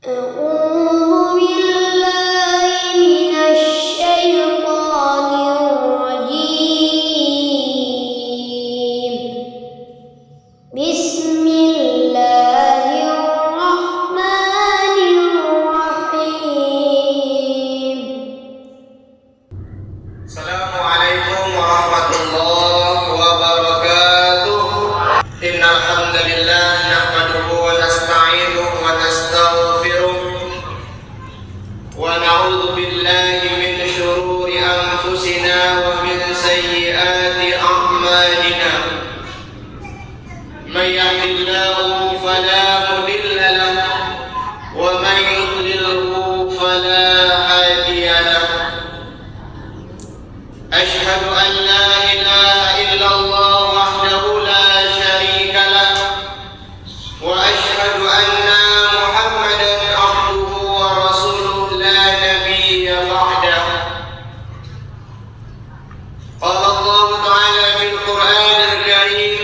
أعوذ بالله من الشيطان الرجيم. بسم الله الرحمن الرحيم. السلام عليكم ورحمة الله وبركاته. إن الحمد لله نحمده ونستعينه ونستغفره ونعوذ بالله من شرور أنفسنا ومن سيئات أعمالنا. من يهد الله فلا مضل له ومن يضلله فلا هادي له. أشهد أن لا إله إلا الله وحده لا شريك له وأشهد أن محمدا عبده ورسوله لا نبي بعده. قال الله تعالى في القرآن الكريم: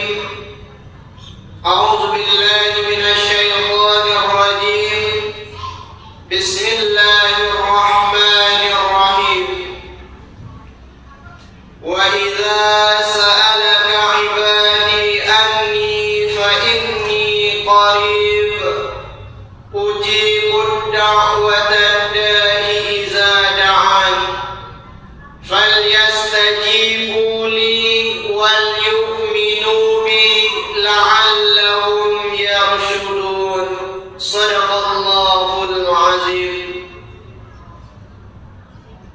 أعوذ بالله من الشيطان الرجيم. بسم الله الرحمن الرحيم. وإذا سألك عبادي أني فإني قريب أجيب الدعوة الداء إذا دعان فليستجيبوا لي وليؤمنوا بي لعلهم يرشدون. صدق الله العظيم.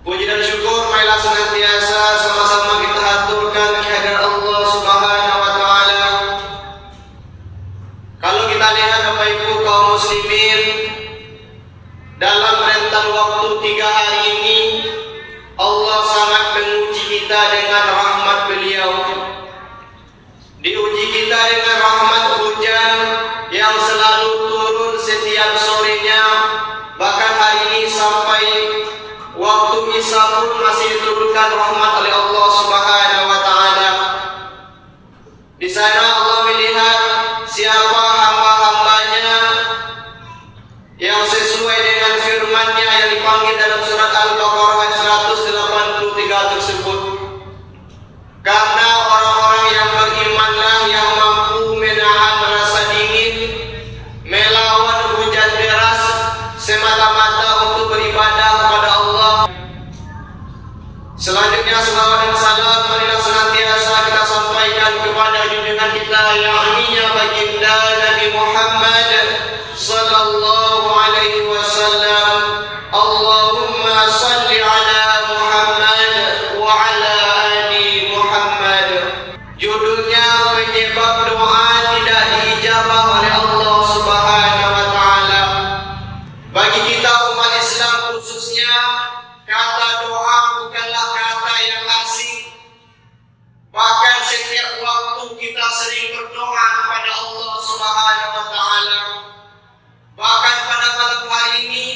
Puji dan syukur marilah senantiasa sama-sama kita haturkan kehadirat Allah Subhanahu wa taala. Kalau kita lihat Bapak Ibu kaum muslimin, dalam rentan waktu 3 hari ini Allah sangat menguji kita dengan rahmat Beliau. Diuji kita dengan rahmat hujan yang selalu turun setiap sorenya, bahkan hari ini sampai waktu Isya pun masih diturunkan rahmat oleh Allah Subhanahu wa taala. Di sana Allah melihat siapa hamba-hambanya yang sesuai dengan firman-Nya yang dipanggil dalam surat Al-Baqarah ayat 183 tersebut. Karena orang-orang yang berimanlah yang mampu menahan rasa dingin, melawan hujan deras semata-mata untuk beribadah kepada Allah. Selanjutnya salawat dan salam marilah senantiasa kita sampaikan kepada junjungan kita yang yakni baginda Nabi Muhammad sallallahu alaihi wasallam. Allahumma salli ala Muhammad wa ala ali Muhammad. Judulnya penyebab doa tidak diijabah oleh Allah Subhanahu wa taala. Bagi kita umat Islam khususnya, kata doa bukanlah kata yang asing. Bahkan setiap waktu kita sering berdoa kepada Allah Subhanahu wa taala. Bahkan pada malam hari ini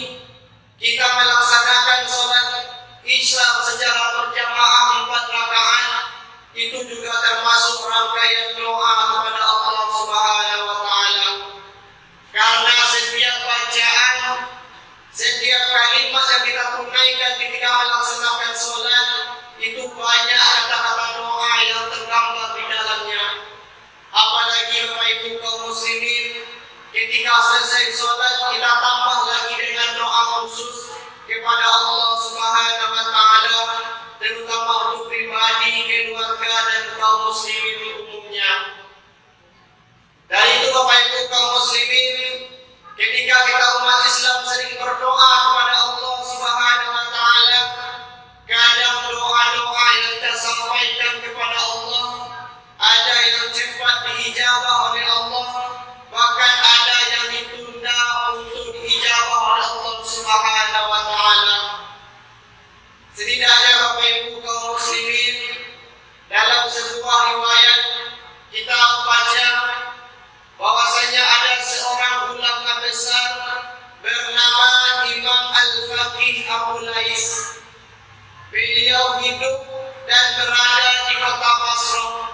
kita melaksanakan salat Isya secara berjamaah 4 rakaat. Itu juga termasuk rangkaian doa kepada Allah Subhanahu wa taala. Karena setiap bacaan, setiap kalimat yang kita tunaikan ketika melaksanakan sholat itu banyak kata-kata doa yang tergambar di dalamnya. Apalagi Bapak Ibu kaum muslimin, ketika selesai sholat kita tambah lagi dengan doa khusus kepada Allah Subhanahu wa taala, terutama untuk pribadi, keluarga dan kaum muslimin umumnya. Dari itu Bapak Ibu kaum muslimin, ketika kita umat Islam sering berdoa kepada Allah Subhanahu wa taala, kadang doa-doa yang tersampaikan kepada Allah ada yang cepat diijabah oleh Allah, bahkan ada yang ditunda untuk diijabah oleh Allah Subhanahu wa taala. Setidaknya Bapak Ibu kaum muslimin, dalam sebuah riwayat kita baca bahwasanya ada seorang ulama besar bernama Imam Al-Faqih Abu Lais. Beliau hidup dan berada di kota Basrah.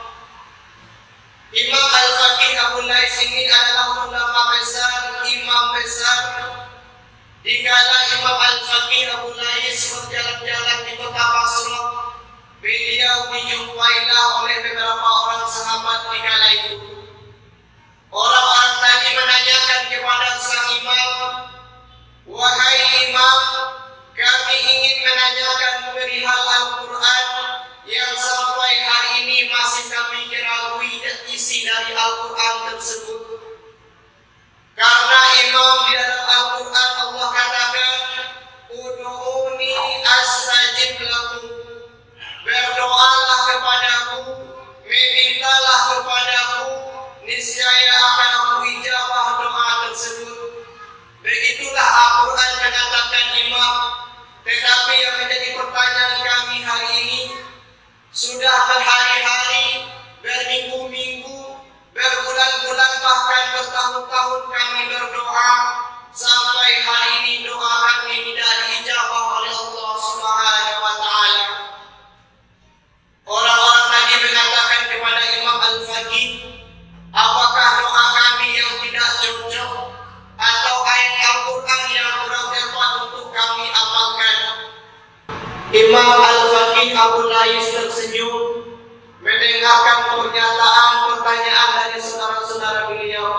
Imam Al-Faqih Abu Lais ini adalah ulama besar, imam besar Dikala Imam Al-Faqih Abu Lais berjalan-jalan di kota Basrah, beliau dijumpailah oleh beberapa orang sahabat di kala itu. Orang-orang tadi menanyakan kepada sang imam, "Wahai imam, kami ingin menanyakan perihal Al-Quran yang sampai hari ini masih kami ketahui isi dari Al-Quran tersebut. Karena imam di dalam Al-Quran Allah katakan, Udu'uni astajib lakum. Berdoalah kepadaku, memintalah kepadaku, niscaya akan aku ijabah doa tersebut. Begitulah Al-Quran mengatakan imam. Tetapi yang menjadi pertanyaan kami hari ini, sudah berhari-hari, berminggu-minggu, berbulan-bulan, bahkan bertahun-tahun kami berdoa, sampai hari ini doa kami tidak diijabah oleh Allah Subhanahu wa Ta'ala. Orang-orang tadi mengatakan kepada Imam Al-Faqih, apakah doa kami yang tidak cocok atau ayat Al-Quran yang kurang tepat untuk kami amalkan? Imam Al-Faqih Abu Lais tersenyum mendengarkan pertanyaan dari saudara-saudara beliau.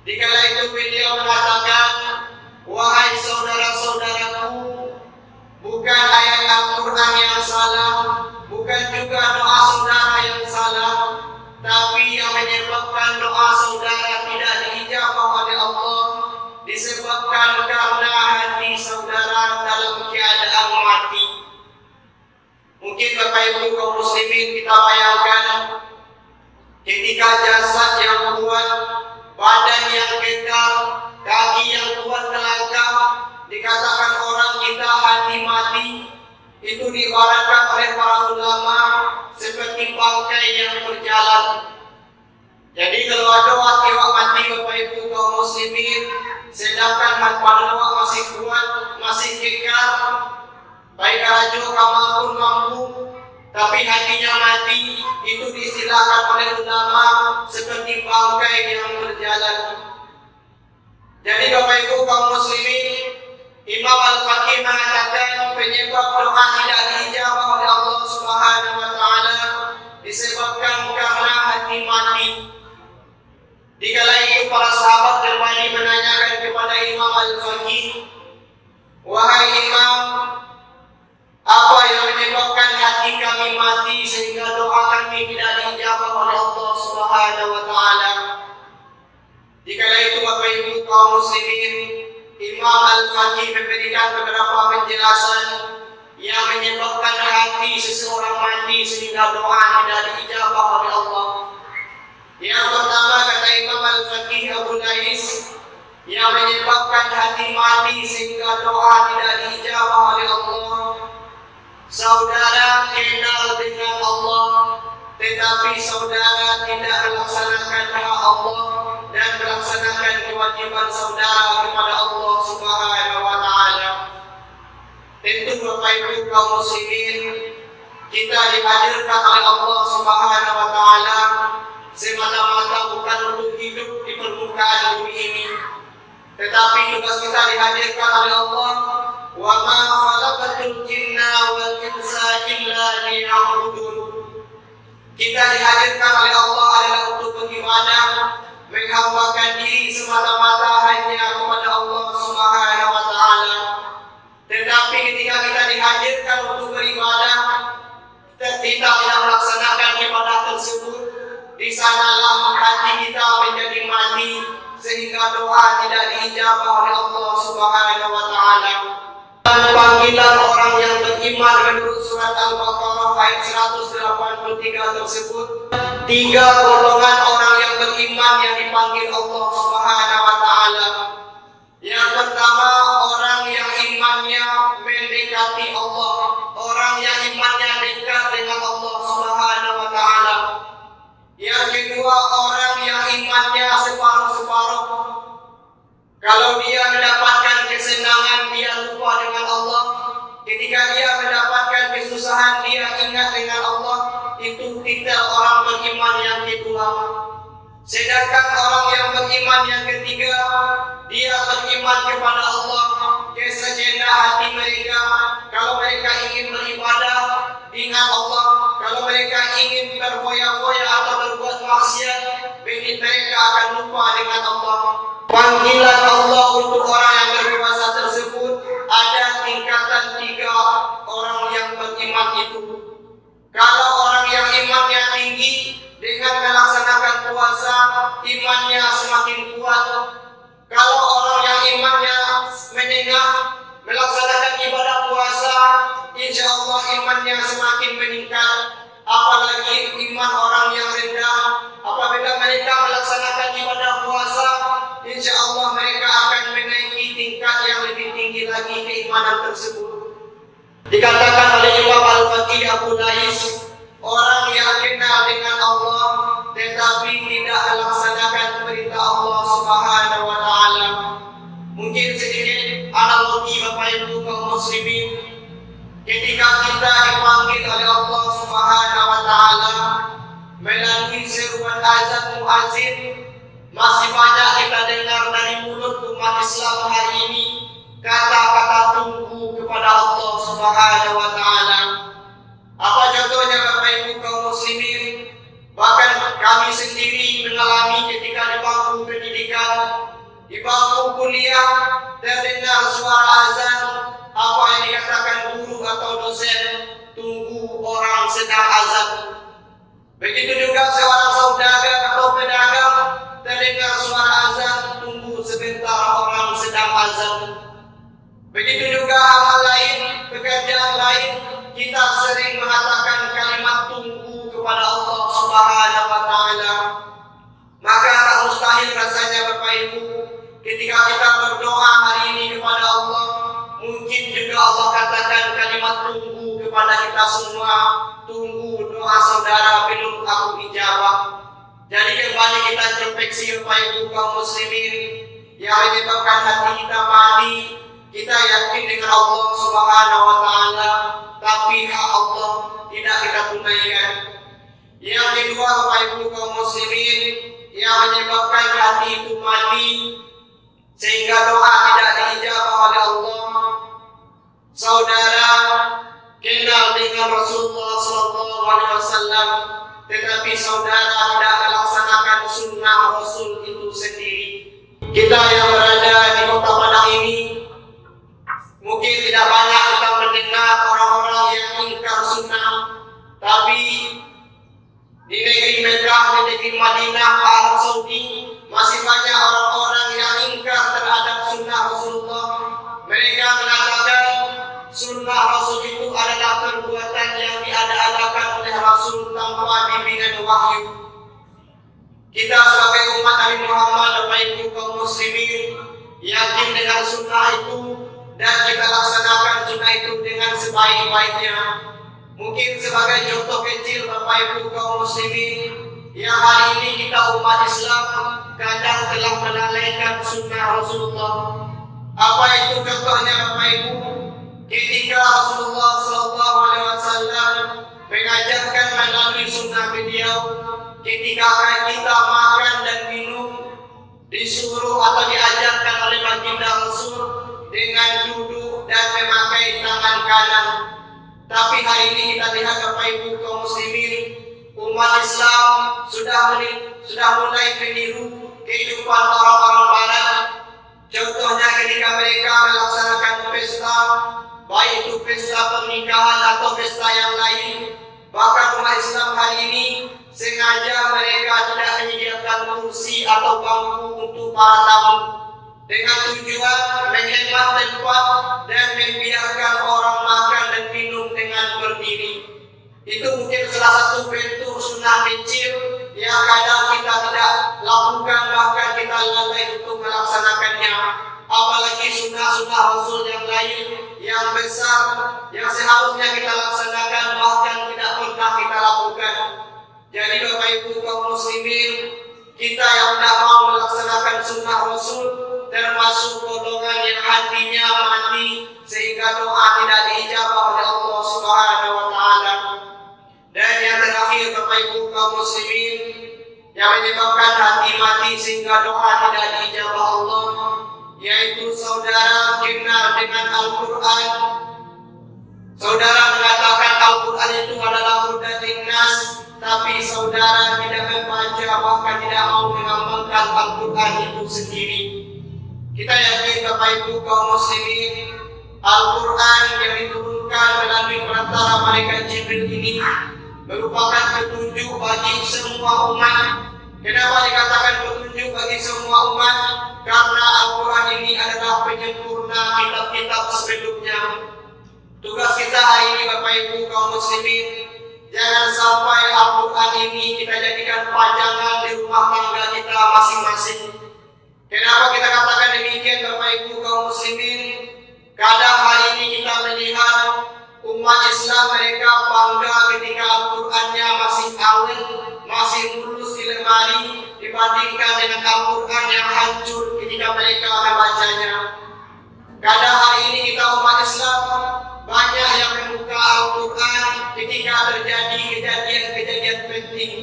Dikala itu beliau mengatakan, wahai saudara-saudaraku, bukan ayat Al-Quran yang salah, bukan juga doa saudara yang salah, tapi yang menyebabkan doa saudara tidak diijabah oleh Allah disebabkan karena hati saudara dalam keadaan mati. Mungkin Bapak Ibu kaum muslimin kita bayangkan, ketika jasad yang kuat, badan yang kekal, kaki yang kuat melangkah, dikatakan orang kita hati mati, itu diibaratkan oleh para ulama seperti bangkai yang berjalan. Jadi kalau ada awak mati Bapak Ibu kaum muslimin, sedangkan badan awak masih kuat, masih kekal, baik rajo kamal pun mampu, tapi hatinya mati, itu diistilahkan oleh ulama seperti bangkai yang berjalan. Jadi Bapak Ibu kaum muslimin, Imam Al-Faqih mengatakan penyebab doa tidak diijabah oleh Allah Subhanahu wa Ta'ala disebabkan karena hati mati. Dikala itu para sahabat kembali menanyakan kepada Imam Al-Faqih, wahai Imam, apa yang menyebabkan hati kami mati sehingga doa kami tidak diijabah oleh Allah Subhanahu wa Ta'ala? Dikala itu Bapak Ibu kaum muslimin, Imam Al-Faqih memberikan beberapa penjelasan yang menyebabkan hati seseorang mati sehingga doa tidak diijabah oleh Allah. Yang pertama, kata Imam Al-Faqih Abu Lais, yang menyebabkan hati mati sehingga doa tidak diijabah oleh Allah, saudara kenal dengan Allah, tetapi saudara tidak melaksanakan hak Allah dan melaksanakan kewajiban saudara kepada Allah Subhanahu wa Ta'ala. Tentu Bapak Ibu kaum muslimin, kita dihadirkan oleh Allah Subhanahu wa Ta'ala semata-mata bukan untuk hidup di permukaan bumi ini, tetapi tugas kita dihadirkan oleh Allah. Wa ma khalaqatul jinna wal insa illa liya'budun. Kita dihadirkan oleh Allah adalah untuk beribadah, menghambakan diri semata-mata hanya kepada Allah Subhanahu wa Ta'ala. Tetapi ketika kita dihadirkan untuk beribadah, kita tidak melaksanakan ibadah tersebut, di sanalah hati kita menjadi mati sehingga doa tidak diijabah oleh Allah Subhanahu wa Ta'ala. Panggilan orang yang beriman menurut surat Al-Baqarah ayat 183 tersebut, 3 golongan orang yang beriman yang dipanggil Allah Subhanahu wa Ta'ala. Yang pertama, orang yang imannya mendekati Allah, orang yang imannya dekat dengan Allah Subhanahu wa Ta'ala. Yang kedua, orang yang imannya separuh-separuh. Kalau dia mendapatkan kesenangan, dia lupa dengan Allah. Ketika dia mendapatkan kesusahan, dia ingat dengan Allah. Itu titel orang beriman yang kedua. Sedangkan orang yang beriman yang ketiga, dia beriman kepada Allah, imannya semakin kuat. Kalau orang yang imannya menengah melaksanakan ibadah puasa, insya Allah imannya semakin meningkat. Apalagi iman orang yang rendah, apabila mereka melaksanakan ibadah puasa, insya Allah mereka akan menaiki tingkat yang lebih tinggi lagi keimanan tersebut. Dikatakan oleh Imam Al-Faqih Abu Lais, orang yang kenal dengan Allah tetapi tidak melaksanakan perintah Allah Subhanahu wa taala. Mungkin sedikit analogi Bapak Ibu kaum muslimin, ketika kita dipanggil oleh Allah Subhanahu wa taala melalui seruan azan muazin, masih banyak kita dengar dari mulut umat Islam hari ini kata-kata tunggu kepada Allah Subhanahu wa taala. Apa contohnya Bapak Ibu kaum muslimin? Bahkan kami sendiri mengalami ketika di bangku pendidikan, di bangku kuliah, terdengar suara azan, apa yang dikatakan guru atau dosen, tunggu orang sedang azan. Begitu juga seorang saudagar atau pedagang, terdengar suara azan, tunggu sebentar orang sedang azan. Begitu juga hal lain, pekerjaan lain, kita sering mengatakan kalimat tunggu kepada Allah Subhanahu wa taala. Maka tak mustahil rasanya Bapak Ibu, ketika kita berdoa hari ini kepada Allah, mungkin juga Allah katakan kalimat tunggu kepada kita semua. Tunggu doa saudara belum aku ijabah. Jadi kembali kita introspeksi Bapak Ibu kaum muslimin, yang menyebabkan hati kita mati. Kita yakin dengan Allah Subhanahu wa taala, tapi hak Allah tidak kita tunaikan. Yang kedua Bapak Ibu kaum muslimin, yang menyebabkan hati itu mati sehingga doa tidak diijabah oleh Allah. Saudara kenal dengan Rasulullah SAW, tetapi saudara tidak melaksanakan sunnah Rasul itu sendiri. Kita yang berada di kota Padang ini mungkin tidak banyak kita mendengar orang-orang yang ingkar sunnah, tapi di negeri Mekah, di negeri Madinah, Arab Saudi, masih banyak orang-orang yang ingkar terhadap sunnah Rasulullah. Mereka mengatakan sunnah Rasul itu adalah perbuatan yang diada-adakan oleh Rasul tanpa bimbingan wahyu. Kita sebagai umat Nabi Muhammad, Bapak Ibu kaum muslimin, yakin dengan sunnah itu dan kita laksanakan sunnah itu dengan sebaik-baiknya. Mungkin sebagai contoh kecil Bapak Ibu kaum muslimin, yang hari ini kita umat Islam kadang telah melalaikan sunnah Rasulullah. Apa itu contohnya Bapak Ibu? Ketika Rasulullah SAW mengajarkan melalui sunnah beliau, ketika kita makan dan minum disuruh atau diajarkan oleh baginda Rasul dengan duduk dan memakai tangan kanan. Tapi hari ini kita lihat Bapak Ibu kaum muslimin, umat Islam sudah mulai meniru kehidupan orang-orang barat. Contohnya ketika mereka melaksanakan pesta, baik itu pesta pernikahan atau pesta yang lain, bahkan umat Islam hari ini sengaja mereka tidak menyediakan kursi atau bangku untuk para tamu dengan tujuan menghemat tempat dan membiarkan orang makan dan minum dengan berdiri. Itu mungkin salah satu bentuk sunnah kecil yang kadang kita tidak lakukan, bahkan kita lalai untuk melaksanakannya. Apalagi sunnah-sunnah Rasul yang lain yang besar yang seharusnya kita laksanakan, bahkan tidak pernah kita lakukan. Jadi Bapak Ibu kaum muslimin, kita yang tidak mau melaksanakan sunnah Rasul termasuk golongan yang hatinya mati sehingga doa tidak diijabah oleh Allah Subhanahu wa taala. Dan yang terakhir Bapak Ibu kaum muslimin, yang menyebabkan hati mati sehingga doa tidak diijabah Allah, yaitu saudara kenal dengan Al-Quran. Saudara mengatakan Al-Quran itu adalah hudan nas, tapi saudara tidak membaca, bahkan tidak mau mengamalkan Al-Quran itu sendiri. Kita yakin Bapak Ibu kaum muslimin, Al-Quran yang diturunkan melalui perantara malaikat Jibril ini merupakan petunjuk bagi semua umat. Kenapa dikatakan petunjuk bagi semua umat? Karena Al-Quran ini adalah penyempurna kitab-kitab sebelumnya. Tugas kita hari ini Bapak Ibu kaum muslimin, jangan sampai Al-Quran ini kita jadikan pajangan di rumah tangga kita masing-masing. Kenapa kita katakan demikian Bapak Ibu kaum muslimin? Kadang hari ini kita melihat umat Islam mereka bangga ketika Al-Qurannya masih awet, masih mulus di lemari dibandingkan dengan Al-Quran yang hancur ketika mereka membacanya. Kadang hari ini kita umat Islam banyak yang membuka Al-Quran ketika terjadi kejadian-kejadian penting.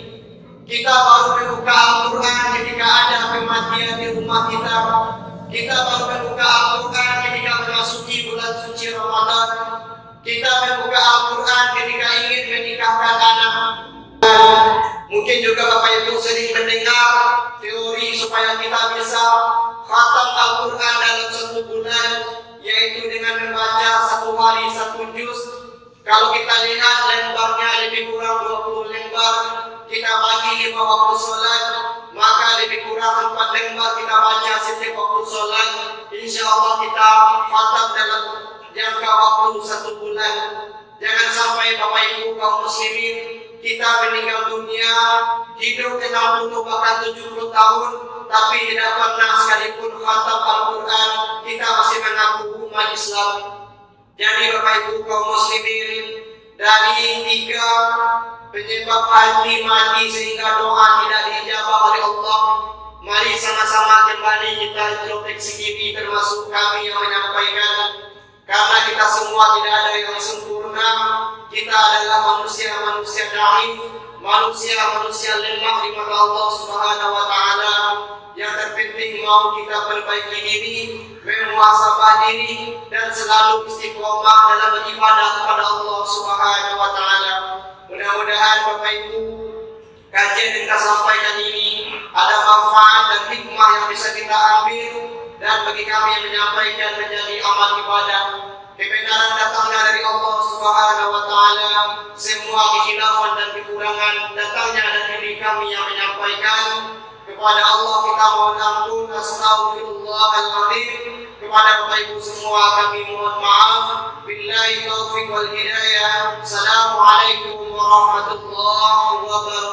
Kita baru membuka Al-Quran ketika ada kematian di rumah kita. Kita baru membuka Al-Quran ketika memasuki bulan suci Ramadan. Kita membuka Al-Quran ketika ingin menikahkan anak. Mungkin juga Bapak Ibu sering mendengar teori supaya kita bisa khatam Al-Quran dalam 1 bulan, yaitu dengan membaca 1 hari 1 juz. Kalau kita lihat lembarnya lebih kurang 20 lembar, kita bagi 5 waktu sholat, maka lebih kurang 4 lembar kita baca setiap waktu sholat. Insya Allah kita khatam dalam jangka waktu 1 bulan. Jangan sampai Bapak Ibu kaum muslimin kita meninggal dunia, hidup 60 bahkan 70 tahun, tapi tidak pernah sekalipun khatam Al-Quran. Kita masih mengaku umat Islam. Jadi Bapak Ibu kaum muslimin, dari 3 penyebab hati mati sehingga doa tidak dijabah oleh Allah, mari sama-sama kembali kita introspeksi diri, termasuk kami yang menyampaikan. Karena kita semua tidak ada yang sempurna. Kita adalah manusia-manusia dhaif, manusia-manusia lemah di mata Allah Subhanahu wa taala. Yang terpenting mau kita perbaiki diri, memuhasabah diri, dan selalu istiqomah dalam beribadah kepada Allah Subhanahu wa taala. Mudah-mudahan Bapak Ibu, kajian yang kita sampaikan ini ada manfaat dan hikmah yang bisa kita ambil, dan bagi kami yang menyampaikan menjadi amal ibadah. Kebenaran datangnya dari Allah Subhanahu wa taala, semua kekhilafan dan kekurangan datangnya dari diri kami yang menyampaikan. Kepada Allah kita mohon ampun, astaghfirullahaladzim. Kepada Bapak Ibu semua kami mohon maaf. Billahi taufiq wal hidayah. Assalamualaikum warahmatullahi wabarakatuh.